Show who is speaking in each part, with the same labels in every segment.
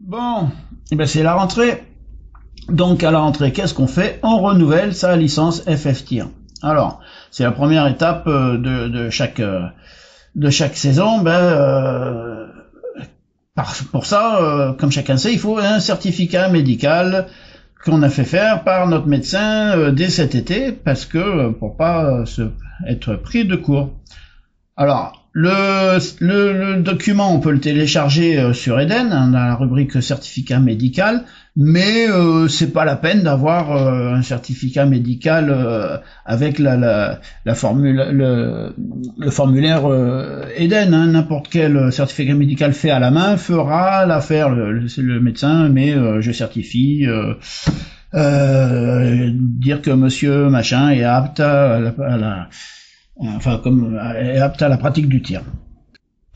Speaker 1: Bon, eh ben c'est la rentrée. Donc à la rentrée, qu'est-ce qu'on fait? On renouvelle sa licence FF-Tier. Alors, c'est la première étape de chaque saison. Pour ça, comme chacun sait, il faut un certificat médical qu'on a fait faire par notre médecin dès cet été, parce que pour pas être pris de court. Alors, le document, on peut le télécharger sur Eden, hein, dans la rubrique certificat médical, mais c'est pas la peine d'avoir un certificat médical avec la formule, le formulaire Eden. Hein. N'importe quel certificat médical fait à la main fera l'affaire. Le médecin, mais je certifie. Dire que monsieur machin est apte est apte à la pratique du tir.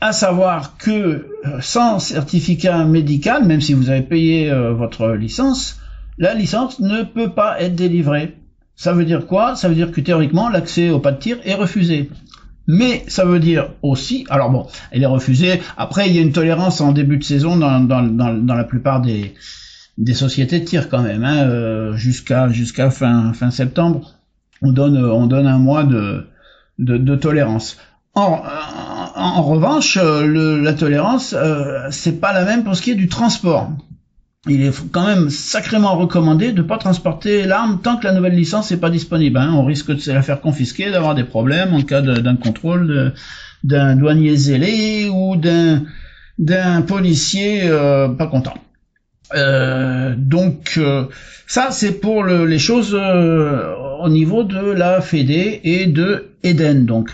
Speaker 1: À savoir que sans certificat médical, même si vous avez payé votre licence, la licence ne peut pas être délivrée. Ça veut dire quoi? Ça veut dire que théoriquement l'accès au pas de tir est refusé. Mais ça veut dire aussi, alors bon, elle est refusée. Après, il y a une tolérance en début de saison dans la plupart des sociétés de tir quand même, hein, jusqu'à fin septembre. On donne un mois de tolérance. En revanche, la tolérance, c'est pas la même pour ce qui est du transport. Il est quand même sacrément recommandé de ne pas transporter l'arme tant que la nouvelle licence n'est pas disponible. Hein. On risque de se la faire confisquer, d'avoir des problèmes en cas d'un contrôle d'un douanier zélé ou d'un policier pas content. Ça c'est pour les choses au niveau de la Fédé et de Eden. Donc,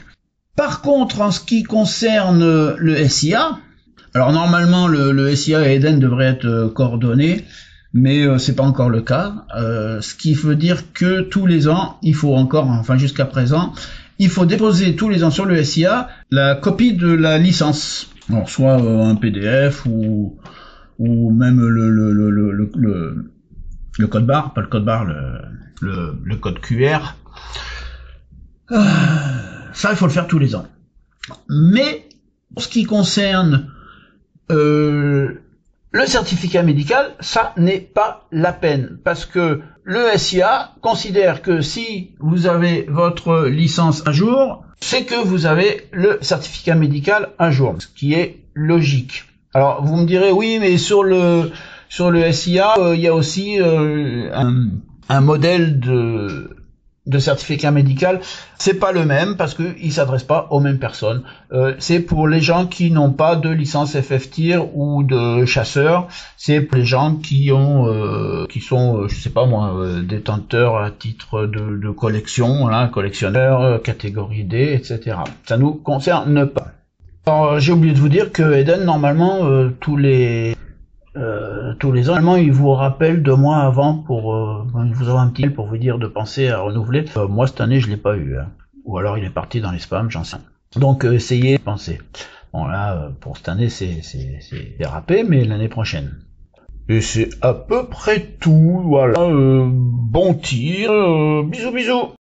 Speaker 1: par contre, en ce qui concerne le SIA, alors normalement le SIA et Eden devraient être coordonnés, mais c'est pas encore le cas. Ce qui veut dire que tous les ans, il faut encore, enfin jusqu'à présent, il faut déposer tous les ans sur le SIA la copie de la licence. Alors, soit un PDF ou même le code barre, pas le code barre, le code QR. Ça, il faut le faire tous les ans. Mais pour ce qui concerne le certificat médical, ça n'est pas la peine, parce que le SIA considère que si vous avez votre licence à jour, c'est que vous avez le certificat médical à jour, ce qui est logique. Alors vous me direz oui, mais sur le SIA, il y a aussi un modèle de certificat médical. C'est pas le même parce que il s'adresse pas aux mêmes personnes. C'est pour les gens qui n'ont pas de licence FF-Tier ou de chasseur. C'est pour les gens qui sont, je sais pas moi, détenteurs à titre de collection, hein, collectionneurs, catégorie D, etc. Ça nous concerne pas. Alors, j'ai oublié de vous dire que Eden, normalement, tous les ans, normalement, il vous rappelle 2 mois avant pour vous avoir un petit mail pour vous dire de penser à renouveler. Moi, cette année, je l'ai pas eu. Hein. Ou alors, il est parti dans les spams, j'en sais rien. Donc, essayez de penser. Bon, là, pour cette année, c'est dérapé, mais l'année prochaine. Et c'est à peu près tout. Voilà. Bon tir. Bisous, bisous.